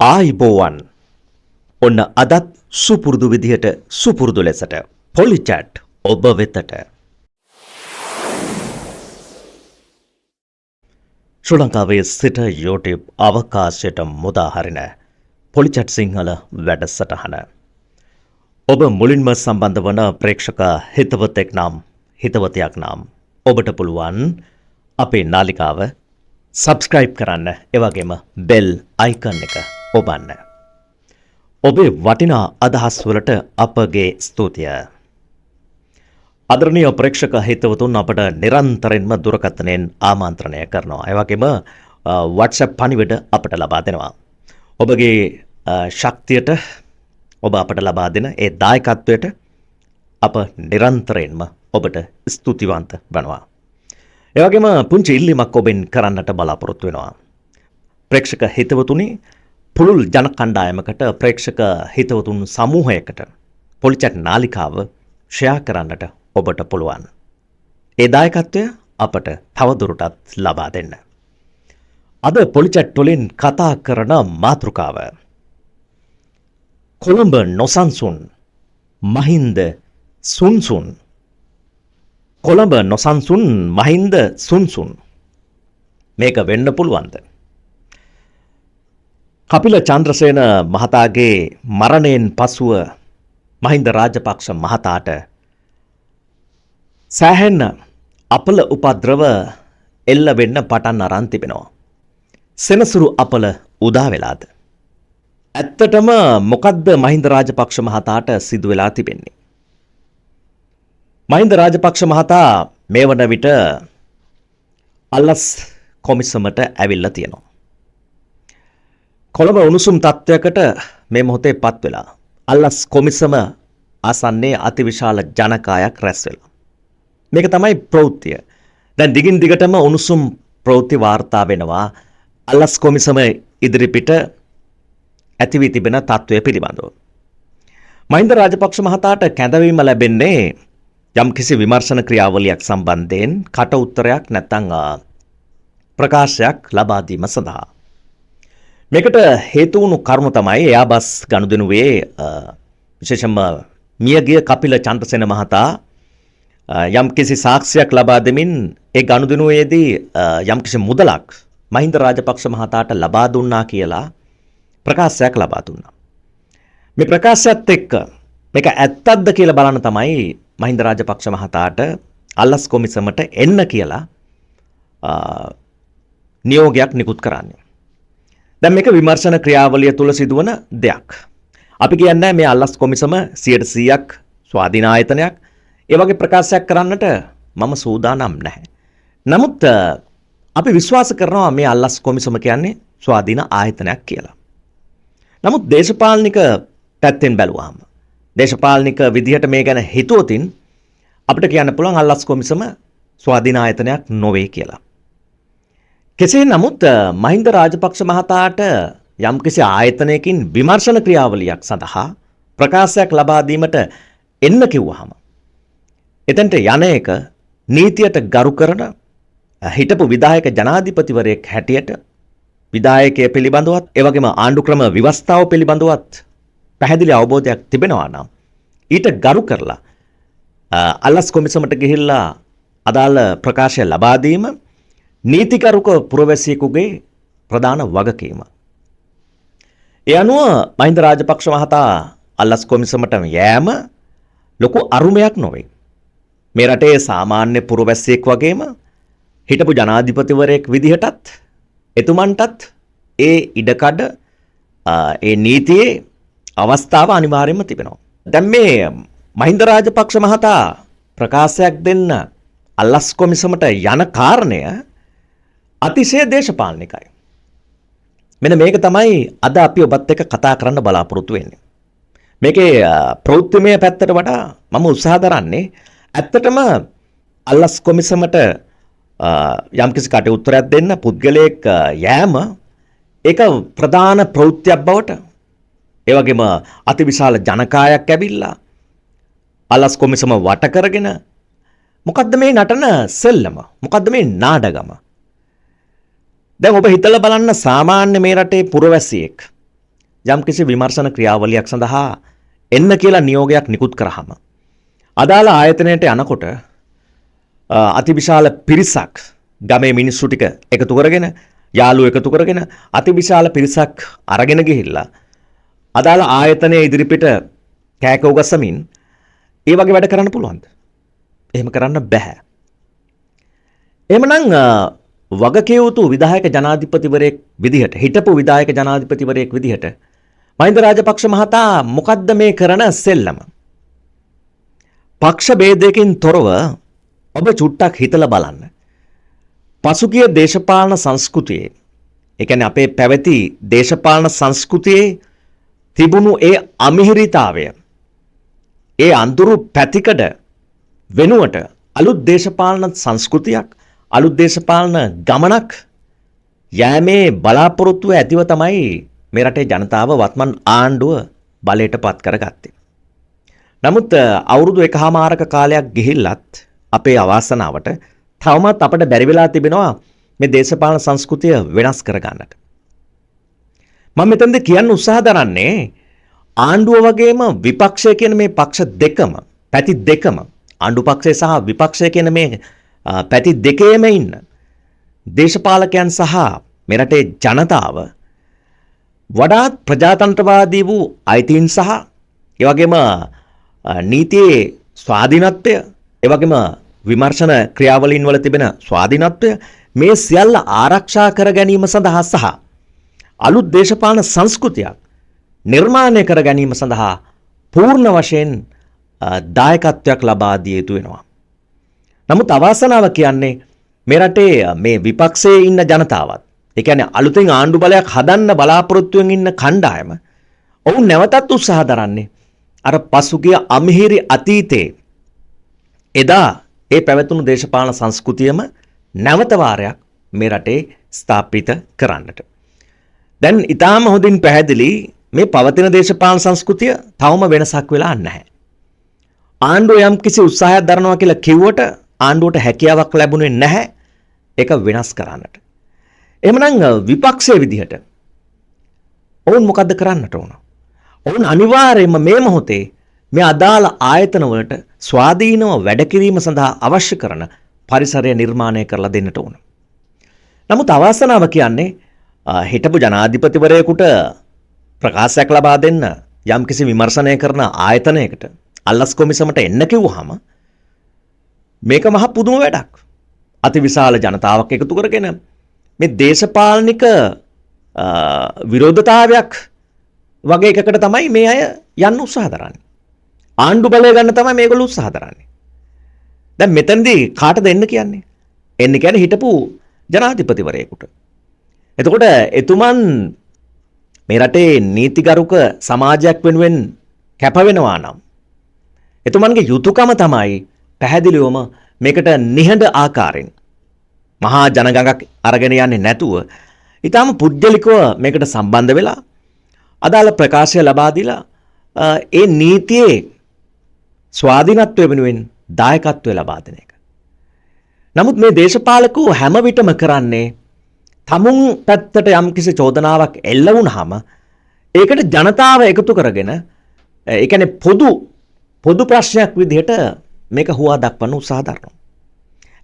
ආයිබෝවන් ඔන්න අදත් සුපුරුදු විදිහට සුපුරුදු ලෙසට පොලිචැට් ඔබ වෙතට ශ්‍රී ලංකාවේ සිට YouTube අවකාශයට මුදාහරින පොලිචැට් සිංහල වැඩසටහන ඔබ මුලින්ම සම්බන්ධ වන ප්‍රේක්ෂක හිතවතෙක් නම් හිතවතයක් නම් ඔබට පුළුවන් අපේ නාලිකාව සබ්ස්ක්‍රයිබ් කරන්න එවැගේම බෙල් අයිකන් එක ඔබන්න. ඔබේ වටිනා අදහස් වලට අපගේ ස්තුතිය. ආදරණීය ප්‍රේක්ෂක හිතවතුන් අපට නිරන්තරයෙන්ම දුරකථනයෙන් ආමන්ත්‍රණය කරනවා. ඒ වගේම WhatsApp පණිවිඩ අපට ලබා දෙනවා. ඔබගේ ශක්තියට ඔබ අපට ලබා දෙන ඒ දායකත්වයට අප නිරන්තරයෙන්ම ඔබට ස්තුතිවන්ත වෙනවා. ඒ වගේම පුංචි ඉල්ලීමක් ඔබෙන් කරන්නට බලාපොරොත්තු වෙනවා. ප්‍රේක්ෂක හිතවතුනි පුළුල් ජන කණ්ඩායමකට ප්‍රේක්ෂක හිතවතුන් සමූහයකට පොලිචැට් නාලිකාව ෂෙයා කරන්නට ඔබට පුළුවන්. ඒ දායකත්වය අපට තවදුරටත් ලබා දෙන්න. අද පොලිචැට් වලින් කතා කරන මාතෘකාව කොළඹ නොසන්සුන් මහින්ද සුන්සුන්. කොළඹ නොසන්සුන් මහින්ද සුන්සුන්. මේක වෙන්න පුළුවන්ද? කපිල චන්ද්‍රසේන මහතාගේ මරණයෙන් පසුව මහින්ද රාජපක්ෂ මහතාට සෑහෙන්න අපල උපද්‍රව එල්ල වෙන්න පටන් අරන් තිබෙනවා. සෙනසුරු අපල උදා වෙලාද? ඇත්තටම මොකද්ද මහින්ද රාජපක්ෂ මහතාට සිදු වෙලා තිබෙන්නේ? මහින්ද රාජපක්ෂ මහතා මේ වන විට අල්ලස් කොමිසමට ඇවිල්ලා තියෙනවා. කොළඹ උණුසුම් තත්ත්වයකට මේ මොහොතේ පත් වෙලා අල්ලස් කොමිසම ආසන්නයේ අතිවිශාල ජනකායක් රැස් වෙලා. මේක තමයි ප්‍රවෘත්තිය. දැන් දිගින් දිගටම උණුසුම් ප්‍රවෘත්ති වාර්තා වෙනවා අල්ලස් කොමිසම ඉදිරිපිට ඇති වී තිබෙන තත්ත්වය පිළිබඳව. මහින්ද රාජපක්ෂ මහතාට කැඳවීම ලැබෙන්නේ යම් කිසි විමර්ශන ක්‍රියාවලියක් සම්බන්ධයෙන් කට උත්තරයක් නැත්නම් ප්‍රකාශයක් ලබා දීම සඳහා. මේකට හේතු වුණු කරුණු තමයි එයාබස් ගනුදෙනුවේ විශේෂයෙන්ම මියගිය කපිල චන්ද්‍රසේන මහතා යම් කිසි සාක්ෂියක් ලබා දෙමින් ඒ ගනුදෙනුවේදී යම් කිසි මුදලක් මහින්ද රාජපක්ෂ මහතාට ලබා දුන්නා කියලා ප්‍රකාශයක් ලබා දුන්නා. මේ ප්‍රකාශයත් එක්ක මේක ඇත්තක්ද කියලා බලන්න තමයි මහින්ද රාජපක්ෂ මහතාට අල්ලස් කොමිසමට එන්න කියලා නියෝගයක් නිකුත් කරන්නේ. දැන් මේක විමර්ශන ක්‍රියාවලිය තුල සිදුවන දෙයක්. අපි කියන්නේ මේ අල්ලස් කොමිසම 100%ක් ස්වාධීන ආයතනයක්. ඒ වගේ ප්‍රකාශයක් කරන්නට මම සූදානම් නැහැ. නමුත් අපි විශ්වාස කරනවා මේ අල්ලස් කොමිසම කියන්නේ ස්වාධීන ආයතනයක් කියලා. නමුත් දේශපාලනික පැත්තෙන් බැලුවාම දේශපාලනික විදිහට මේ ගැන හිතුවොතින් අපිට කියන්න පුළුවන් අල්ලස් කොමිසම ස්වාධීන ආයතනයක් නොවේ කියලා. කෙසේ නමුත් මහින්ද රාජපක්ෂ මහතාට යම්කිසි ආයතනයකින් විමර්ශන ක්‍රියාවලියක් සඳහා ප්‍රකාශයක් ලබා දීමට එන්න කිව්වහම එතනට යන එක නීතියට ගරු කරන හිටපු විධායක ජනාධිපතිවරයෙක් හැටියට විධායකය පිළිබඳවත් ඒ වගේම ආණ්ඩුක්‍රම ව්‍යවස්ථාව පිළිබඳවත් පැහැදිලි අවබෝධයක් තිබෙනවා නම් ඊට ගරු කරලා අල්ලස් කොමිසමට ගිහිල්ලා අදාළ ප්‍රකාශය ලබා දීම නීතිකරුක පුරවැසියෙකුගේ ප්‍රධාන වගකීම. ඒ අනුව මහින්ද රාජපක්ෂ මහතා අල්ලස් කොමිසමට යෑම ලොකු අරුමයක් නොවේ. මේ රටේ සාමාන්‍ය පුරවැසියෙක් වගේම හිටපු ජනාධිපතිවරයෙක් විදිහටත් එතුමන්ටත් ඒ ඉඩකඩ ඒ නීතියේ අවස්ථාව අනිවාර්යයෙන්ම තිබෙනවා. දැන් මේ මහින්ද රාජපක්ෂ මහතා ප්‍රකාශයක් දෙන්න අල්ලස් කොමිසමට යන කාරණය අතිශය දේශපාලනිකයි. මෙන්න මේක තමයි අද අපි ඔබත් එක්ක කතා කරන්න බලාපොරොත්තු වෙන්නේ. මේකේ ප්‍රවෘත්තිමය පැත්තට වඩා මම උත්සාහ දරන්නේ ඇත්තටම අල්ලස් කොමිසමට යම්කිසි කටයුත්තක් දෙන්න පුද්ගලයෙක් යෑම ඒක ප්‍රධාන ප්‍රවෘත්තියක් බවට ඒ වගේම අතිවිශාල ජනකායක් ඇවිල්ලා අල්ලස් කොමිසම වට කරගෙන මොකද්ද මේ නටන සෙල්ලම? මොකද්ද මේ නාඩගම? දැන් ඔබ හිතලා බලන්න සාමාන්‍ය මේ රටේ පුරවැසියෙක් යම්කිසි විමර්ශන ක්‍රියාවලියක් සඳහා එන්න කියලා නියෝගයක් නිකුත් කරාම අදාළ ආයතනයට යනකොට අතිවිශාල පිරිසක් ගමේ මිනිස්සු ටික එකතු කරගෙන යාළුවෝ එකතු කරගෙන අතිවිශාල පිරිසක් අරගෙන ගිහිල්ලා අදාළ ආයතනයේ ඉදිරිපිට කෑකෝ ගසමින් ඒ වගේ වැඩ කරන්න පුළුවන්ද? එහෙම කරන්න බෑ. එහෙමනම් වගකිය යුතු විධායක ජනාධිපතිවරයෙක් විදිහට හිටපු විධායක ජනාධිපතිවරයෙක් විදිහට මහින්ද රාජපක්ෂ මහතා මොකද්ද මේ කරන සෙල්ලම? පක්ෂ ભેදයකින් තොරව ඔබ චුට්ටක් හිතලා බලන්න. පසුගිය දේශපාලන සංස්කෘතියේ ඒ කියන්නේ අපේ පැවති දේශපාලන සංස්කෘතියේ තිබුණු ඒ අමිහිරිතාවය ඒ අඳුරු පැතිකඩ වෙනුවට අලුත් දේශපාලන සංස්කෘතියක් අලුත් දේශපාලන ගමනක් යෑමේ බලාපොරොත්තුව ඇතිව තමයි මේ රටේ ජනතාව වත්මන් ආණ්ඩුව බලයට පත් කරගත්තේ. නමුත් අවුරුදු එකහමාරක කාලයක් ගිහිල්ලත් අපේ අවාසනාවට තවමත් අපිට බැරි වෙලා තිබෙනවා මේ දේශපාලන සංස්කෘතිය වෙනස් කරගන්නට. මම මෙතනදී කියන්න උත්සාහ දරන්නේ ආණ්ඩුව වගේම විපක්ෂය කියන මේ පක්ෂ දෙකම පැති දෙකම ආණ්ඩු පක්ෂය සහ විපක්ෂය කියන මේ පැති දෙකේම ඉන්න දේශපාලකයන් සහ මේ රටේ ජනතාව වඩාත් ප්‍රජාතන්ත්‍රවාදී වූ අයිතීන් සහ ඒ වගේම නීතියේ ස්වාධීනත්වය ඒ වගේම විමර්ශන ක්‍රියාවලීන් වල තිබෙන ස්වාධීනත්වය මේ සියල්ල ආරක්ෂා කර ගැනීම සඳහා සහ අලුත් දේශපාලන සංස්කෘතියක් නිර්මාණය කර ගැනීම සඳහා පූර්ණ වශයෙන් දායකත්වයක් ලබා දිය යුතු වෙනවා. නමුත් අවාසනාව කියන්නේ මේ රටේ මේ විපක්ෂයේ ඉන්න ජනතාවත් ඒ කියන්නේ අලුතෙන් ආණ්ඩු බලයක් හදන්න බලාපොරොත්තුවෙන් ඉන්න කණ්ඩායම ඔවුන් නැවතත් උත්සාහ දරන්නේ අර පසුගිය අමිහිරි අතීතයේ එදා ඒ පැවතුණු දේශපාලන සංස්කෘතියම නැවත වාරයක් මේ රටේ ස්ථාපිත කරන්නට. දැන් ඊටාම හොඳින් පැහැදිලි මේ පවතින දේශපාලන සංස්කෘතිය තවම වෙනසක් වෙලා නැහැ. ආණ්ඩුව යම් කිසි උත්සාහයක් දරනවා කියලා කිව්වට ආණ්ඩුවට හැකියාවක් ලැබුණේ නැහැ ඒක වෙනස් කරන්නට. එහෙමනම් විපක්ෂයේ විදිහට ඔවුන් මොකද්ද කරන්නට ඕන? ඔවුන් අනිවාර්යයෙන්ම මේ මොහොතේ මේ අදාළ ආයතන වලට ස්වාධීනව වැඩ කිරීම සඳහා අවශ්‍ය කරන පරිසරය නිර්මාණය කරලා දෙන්නට ඕන. නමුත් අවාසනාව කියන්නේ හිටපු ජනාධිපතිවරයෙකුට ප්‍රකාශයක් ලබා දෙන්න යම්කිසි විමර්ශනය කරන ආයතනයකට අල්ලස් කොමිසමට එන්න කිව්වහම මේක මහ පුදුම වැඩක්. අතිවිශාල ජනතාවක් එකතු කරගෙන මේ දේශපාලනික විරෝධතාවයක් වගේ එකකට තමයි මේ අය යන්න උත්සාහ දරන්නේ. ආණ්ඩු බලය ගන්න තමයි මේගොල්ලෝ උත්සාහ දරන්නේ. දැන් මෙතනදී කාටද එන්න කියන්නේ? එන්න කියන්නේ හිටපු ජනාධිපතිවරයෙකුට. එතකොට එතුමන් මේ රටේ නීතිගරුක සමාජයක් වෙනුවෙන් කැප වෙනවා නම් එතුමන්ගේ යුතුයකම තමයි පැහැදිලිවම මේකට නිහඬ ආකාරයෙන් මහා ජනගඟක් අරගෙන යන්නේ නැතුව ඊටාම පුද්ගලිකව මේකට සම්බන්ධ වෙලා අදාළ ප්‍රකාශය ලබා දීලා ඒ නීතියේ ස්වාධීනත්වය වෙනුවෙන් දායකත්වය ලබා දෙන එක. නමුත් මේ දේශපාලකෝ හැම විටම කරන්නේ තමුන් පැත්තට යම්කිසි චෝදනාවක් එල්ල වුණාම ඒකට ජනතාව එකතු කරගෙන ඒ කියන්නේ පොදු ප්‍රශ්නයක් විදිහට මේක හුවා දක්වන්න උත්සාහ දරනවා.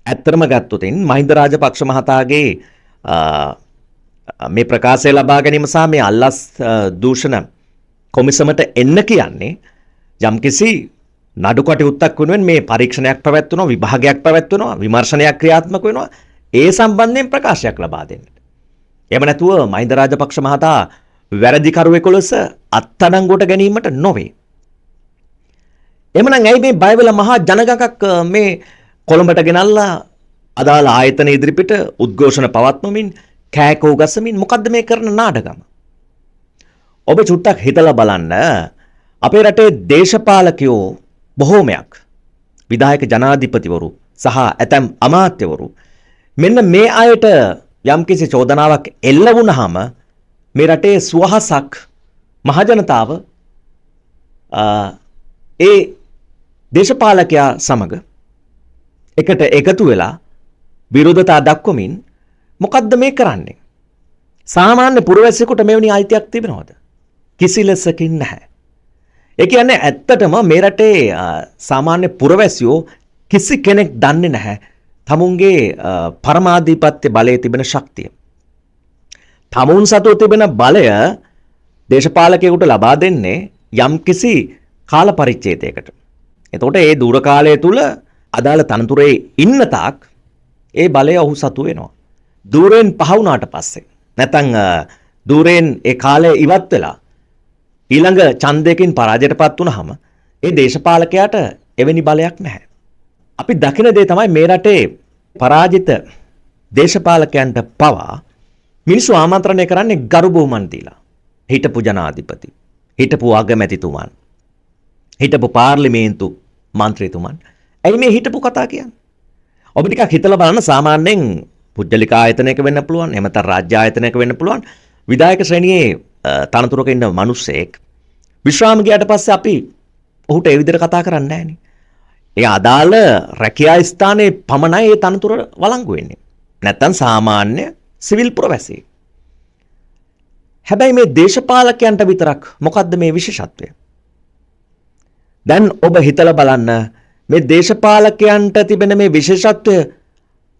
ඇත්තටම ගත්තොත් මහින්ද රාජපක්ෂ මහතාගේ මේ ප්‍රකාශය ලබා ගැනීම සහ මේ අල්ලස් දූෂණ කොමිසමට එන්න කියන්නේ යම්කිසි නඩු කටයුත්තක් වෙනුවෙන් මේ පරීක්ෂණයක් පැවැත්වනවා විභාගයක් පැවැත්වනවා විමර්ශනයක් ක්‍රියාත්මක වෙනවා ඒ සම්බන්ධයෙන් ප්‍රකාශයක් ලබා දෙන්න. එහෙම නැතුව මහින්ද රාජපක්ෂ මහතා වැරදිකරුවෙකු ලෙස අත්අඩංගුවට ගැනීමට නොවේ. එhmenan ඇයි මේ බය වෙලා මහා ජනගහක් මේ කොළඹට ගෙනල්ලා අදාළ ආයතන ඉදිරිපිට උද්ඝෝෂණ පවත්වමින් කෑකෝ ගසමින් මොකද්ද මේ කරන නාටකම? ඔබ චුට්ටක් හිතලා බලන්න අපේ රටේ දේශපාලකයෝ බොහෝමයක් විධායක ජනාධිපතිවරු සහ ඇතැම් අමාත්‍යවරු මෙන්න මේ අයට යම්කිසි චෝදනාවක් එල්ල වුණාම මේ රටේ සුවහසක් මහජනතාව ඒ දේශපාලකයා සමග එකට එකතු වෙලා විරෝධතා දක්වමින් මොකද්ද මේ කරන්නේ? සාමාන්‍ය පුරවැසියෙකුට මෙවැනි අයිතියක් තිබෙනවද? කිසි ලෙසකින් නැහැ. ඒ කියන්නේ ඇත්තටම මේ රටේ සාමාන්‍ය පුරවැසියෝ කිසි කෙනෙක් දන්නේ නැහැ තමුන්ගේ පරමාධිපත්‍ය බලයේ තිබෙන ශක්තිය. තමුන් සතුව තිබෙන බලය දේශපාලකයෙකුට ලබා දෙන්නේ යම්කිසි කාල පරිච්ඡේදයකට. එතකොට ඒ දුර කාලය තුල අදාළ තනතුරේ ඉන්න තාක් ඒ බලය ඔහු සතු වෙනවා. දූරෙන් පහ වුණාට පස්සේ නැත්නම් දූරෙන් ඒ කාලය ඉවත් වෙලා ඊළඟ ඡන්දයකින් පරාජයටපත් වුනහම ඒ දේශපාලකයාට එවැනි බලයක් නැහැ. අපි දකින දේ තමයි මේ රටේ පරාජිත දේශපාලකයන්ට පවා මිනිස්සු ආමන්ත්‍රණය කරන්නේ ගරු බුහුමන් දීලා. හිටපු ජනාධිපති, හිටපු අගමැතිතුමන්, හිටපු පාර්ලිමේන්තු මන්ත්‍රීතුමන්. ඇයි මේ හිටපු කතා කියන්නේ? ඔබ ටිකක් හිතලා බලන්න සාමාන්‍යයෙන් පුජ්‍යලික ආයතනයක වෙන්න පුළුවන්, එහෙම නැත්නම් රාජ්‍ය ආයතනයක වෙන්න පුළුවන්. විධායක ශ්‍රේණියේ තනතුරක ඉන්න මිනිස්සෙක් විශ්‍රාම ගියාට පස්සේ අපි ඔහුට ඒ විදිහට කතා කරන්නේ නැහැ නේ. ඒ අදාළ රැකියා ස්ථානයේ පමණයි ඒ තනතුර වළංගු වෙන්නේ. නැත්තම් සාමාන්‍ය සිවිල් පුරවැසියෙක්. හැබැයි මේ දේශපාලකයන්ට විතරක් මොකද්ද මේ විශේෂත්වය? දැන් ඔබ හිතලා බලන්න මේ දේශපාලකයන්ට තිබෙන මේ විශේෂත්වය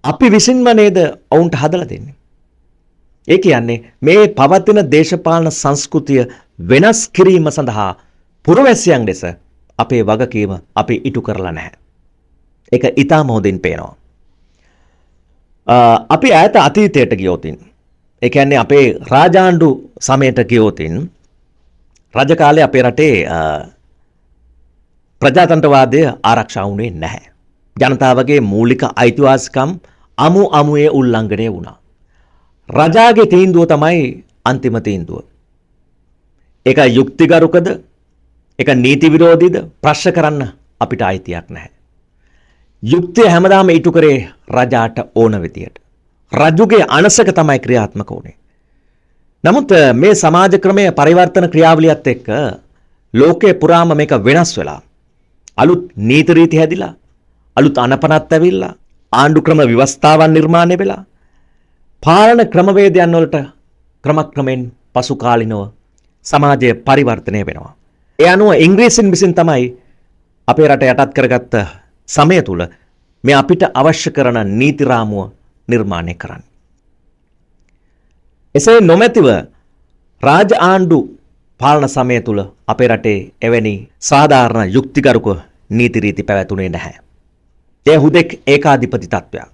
අපි විසින්ම නේද ඔවුන්ට හදලා දෙන්නේ. ඒ කියන්නේ මේ පවතින දේශපාලන සංස්කෘතිය වෙනස් කිරීම සඳහා පුරවැසියන් ලෙස අපේ වගකීම අපි ඉටු කරලා නැහැ. ඒක ඊටම හොඳින් පේනවා. අපි ඈත අතීතයට ගියොතින්, ඒ කියන්නේ අපේ රාජාණ්ඩු සමයට ගියොතින් රජ කාලේ අපේ රටේ ප්‍රජාතන්ත්‍රවාදය ආරක්ෂා වුණේ නැහැ. ජනතාවගේ මූලික අයිතිවාසිකම් අමුයේ උල්ලංඝනය වුණා. රජාගේ තීන්දුව තමයි අන්තිම තීන්දුව. ඒක යුක්තිගරුකද? ඒක නීති විරෝධීද? ප්‍රශ්න කරන්න අපිට අයිතියක් නැහැ. යුක්තිය හැමදාම ඉටු කරේ රජාට ඕන විදියට. රජුගේ අනසක තමයි ක්‍රියාත්මක වුණේ. නමුත් මේ සමාජ ක්‍රමයේ පරිවර්තන ක්‍රියාවලියත් එක්ක ලෝකේ පුරාම මේක වෙනස් වෙලා අලුත් නීති රීති හැදිලා, අලුත් අනපනත් ඇවිල්ලා, ආණ්ඩු ක්‍රම ව්‍යවස්ථාවන් නිර්මාණය වෙලා පාලන ක්‍රමවේදයන් වලට ක්‍රමක්‍රමෙන් පසු කාලිනව සමාජය පරිවර්තනය වෙනවා. ඒ අනුව ඉංග්‍රීසින් විසින් තමයි අපේ රට යටත් කරගත්ත සමය තුල මේ අපිට අවශ්‍ය කරන නීති රාමුව නිර්මාණය කරන්නේ. එසේ නොමැතිව රාජ ආණ්ඩු පාලන සමය තුල අපේ රටේ එවැනි සාධාරණ යුක්තිගරුක නීති රීති පැවැතුනේ නැහැ. ඒ හුදෙක් ඒකාධිපති තත්ත්වයක්.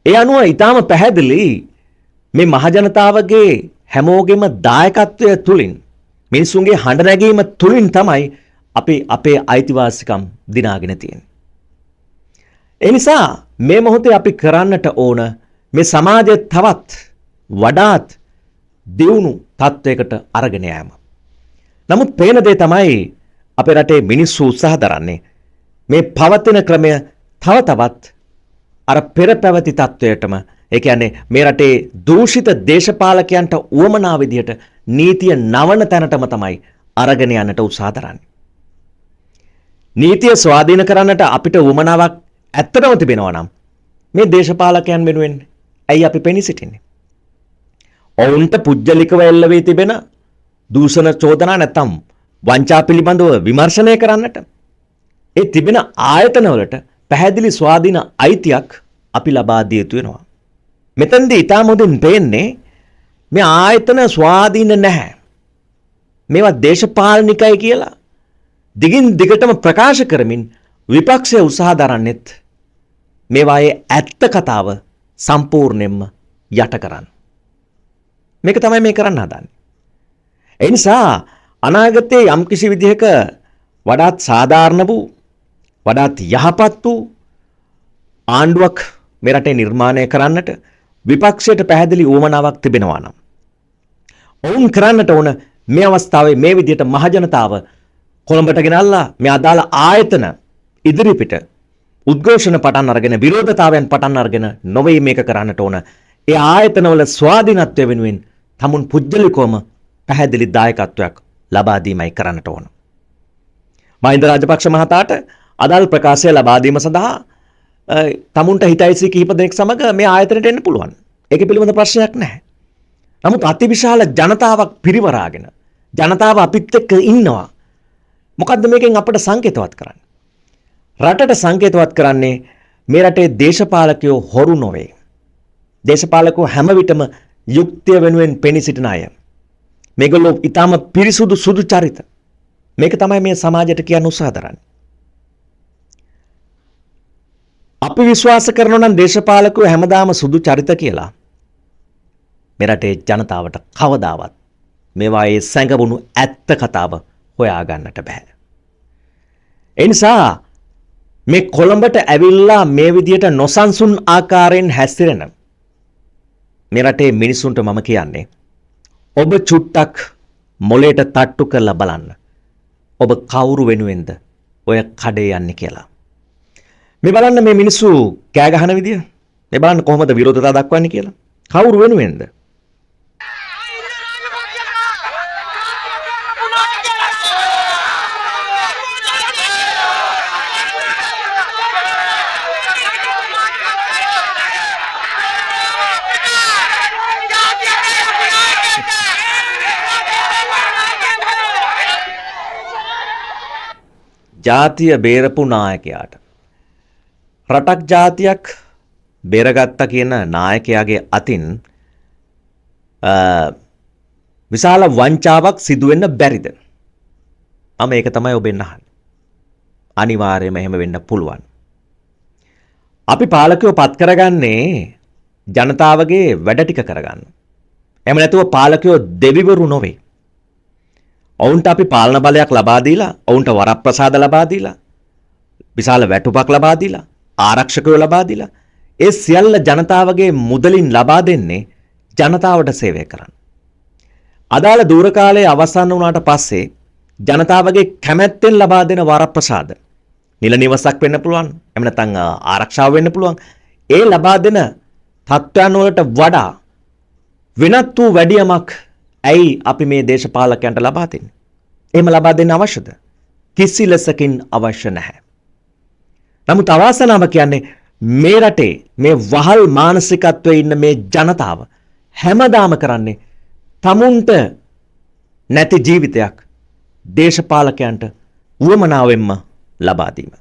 ඒ අනුව ඊටාම පැහැදිලි මේ මහජනතාවගේ හැමෝගෙම දායකත්වය තුලින්, මිනිසුන්ගේ හඬ නැගීම තුලින් තමයි අපි අපේ අයිතිවාසිකම් දිනාගෙන තියෙන්නේ. ඒ නිසා මේ මොහොතේ අපි කරන්නට ඕන මේ සමාජය තවත් වඩාත් දියුණු තත්වයකට අරගෙන යාම. නමුත් පේන දේ තමයි අපේ රටේ මිනිස්සු උත්සාහ දරන්නේ මේ පවතින ක්‍රමය තව තවත් අර පෙර පැවති තත්වයටම, ඒ කියන්නේ මේ රටේ දූෂිත දේශපාලකයන්ට උවමනා විදිහට නීතිය නවන තැනටම තමයි අරගෙන යන්නට උත්සාහ දරන්නේ. නීතිය ස්වාධීන කරන්නට අපිට උවමනාවක් ඇත්තටම තිබෙනවා නම් මේ දේශපාලකයන් වෙනුවෙන් ඇයි අපි පෙනී සිටින්නේ? ඔවුන්ට පුජ්‍යලිකව එල්ල වී තිබෙන දූෂණ චෝදනා නැත්නම් වංචා පිළිබඳව විමර්ශනය කරන්නට ඒ තිබෙන ආයතනවලට පැහැදිලි ස්වාධීන අයිතියක් අපි ලබා දිය යුතු වෙනවා. මෙතෙන්දී ඊටම හොඳින් පේන්නේ මේ ආයතන ස්වාධීන නැහැ, මේවා දේශපාලනිකයි කියලා දිගින් දිගටම ප්‍රකාශ කරමින් විපක්ෂය උත්සාහ දරන්නේත් මේවායේ ඇත්ත කතාව සම්පූර්ණයෙන්ම යට කරන්න. මේක තමයි මේ කරන්න හදන්නේ. ඒ නිසා අනාගතයේ යම්කිසි විදිහක වඩාත් සාධාරණ වූ, වඩාත් යහපත් වූ ආණ්ඩුවක් මේ රටේ නිර්මාණය කරන්නට විපක්ෂයට පැහැදිලි උවමනාවක් තිබෙනවා නම් ඔවුන් කරන්නට ඕන මේ අවස්ථාවේ මේ විදිහට මහජනතාව කොළඹට ගෙනල්ලා මේ අදාළ ආයතන ඉදිරිපිට උද්ඝෝෂණ පටන් අරගෙන, විරෝධතාවයන් පටන් අරගෙන නොවේ මේක කරන්නට ඕන. ඒ ආයතනවල ස්වාධීනත්වය වෙනුවෙන් තමුන් පුජ්‍යලිකවම පැහැදිලි දායකත්වයක් ලබා දීමයි කරන්නට ඕන. මහින්ද රාජපක්ෂ මහතාට අදාළ ප්‍රකාශය ලබා දීම සඳහා තමුන්ට හිතයිසි කිහිප දෙනෙක් සමග මේ ආයතනයට එන්න පුළුවන්. ඒක පිළිබඳ ප්‍රශ්නයක් නැහැ. නමුත් අතිවිශාල ජනතාවක් පිරිවරාගෙන ජනතාව අපිත් එක්ක ඉන්නවා. මොකද්ද මේකෙන් අපිට සංකේතවත් කරන්නේ? රටට සංකේතවත් කරන්නේ මේ රටේ දේශපාලකයෝ හොරු නොවේ. දේශපාලකයෝ හැම විටම යුක්තිය වෙනුවෙන් පෙනී සිටින අය. මේගොල්ලෝ ඊටාම පිරිසුදු සුදු චරිත. මේක තමයි මේ සමාජයට කියන්න උත්සාහ කරන්නේ. අපි විශ්වාස කරනවා නම් දේශපාලකයෝ හැමදාම සුදු චරිත කියලා. මේ රටේ ජනතාවට කවදාවත් මේවා ඒ සැඟවුණු ඇත්ත කතාව හොයා ගන්නට බෑ. ඒ නිසා මේ කොළඹට ඇවිල්ලා මේ විදියට නොසන්සුන් ආකාරයෙන් හැසිරෙන මේ රටේ මිනිසුන්ට මම කියන්නේ ඔබ චුට්ටක් මොලේට තට්ටු කරලා බලන්න. ඔබ කවුරු වෙනුවෙන්ද ඔය කඩේ යන්නේ කියලා. මේ බලන්න මේ මිනිස්සු කෑ ගහන විදිය. මේ බලන්න කොහොමද විරෝධතා දක්වන්නේ කියලා. කවුරු වෙනුවෙන්ද? ජාතිය බේරපු නායකයාට රටක් ජාතියක් බේරගත්තා කියන නායකයාගේ අතින් විශාල වංචාවක් සිදු වෙන්න බැරිද? මම ඒක තමයි ඔබෙන් අහන්නේ. අනිවාර්යයෙන්ම එහෙම වෙන්න පුළුවන්. අපි පාලකයෝ පත් කරගන්නේ ජනතාවගේ වැඩ ටික කරගන්න. එහෙම නැතුව පාලකයෝ දෙවිවරු නොවේ. ඔවුන්ට අපි පාලන බලයක් ලබා දීලා, ඔවුන්ට වරප්‍රසාද ලබා දීලා, විශාල වැටුපක් ලබා දීලා, ආරක්ෂකයෝ ලබා දීලා, ඒ සියල්ල ජනතාවගේ මුදලින් ලබා දෙන්නේ ජනතාවට සේවය කරන්න. අදාළ දූර කාලයේ අවසන් වුණාට පස්සේ ජනතාවගේ කැමැත්තෙන් ලබා දෙන වරප්‍රසාද නිල නිවසක් වෙන්න පුළුවන්, එහෙම නැත්නම් ආරක්ෂාව වෙන්න පුළුවන්. ඒ ලබා දෙන තත්ත්වයන් වලට වඩා වෙනත් වූ වැඩියමක් ඇයි අපි මේ දේශපාලකයන්ට ලබා දෙන්නේ? එහෙම ලබා දෙන්න අවශ්‍යද? කිසි ලෙසකින් අවශ්‍ය නැහැ. නමුත් අවාසනාව කියන්නේ මේ රටේ මේ වහල් මානසිකත්වයේ ඉන්න මේ ජනතාව හැමදාම කරන්නේ tamunට නැති ජීවිතයක් දේශපාලකයන්ට උවමනාවෙන්ම ලබා දීම.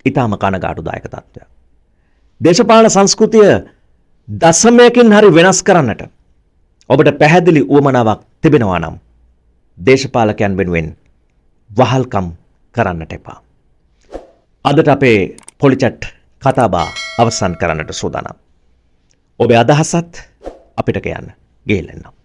ඊටාම කනගාටුදායක තත්ත්වයක්. දේශපාලන සංස්කෘතිය දශමයකින් හරි වෙනස් කරන්නට ඔබට පැහැදිලි උවමනාවක් තිබෙනවා නම් දේශපාලකයන් වෙනුවෙන් වහල්කම් කරන්නට එපා. අදට අපේ පොලිචැට් කතාබහ අවසන් කරන්නට සූදානම්. ඔබේ අදහසත් අපිට කියන්න ගිහින් එන්න.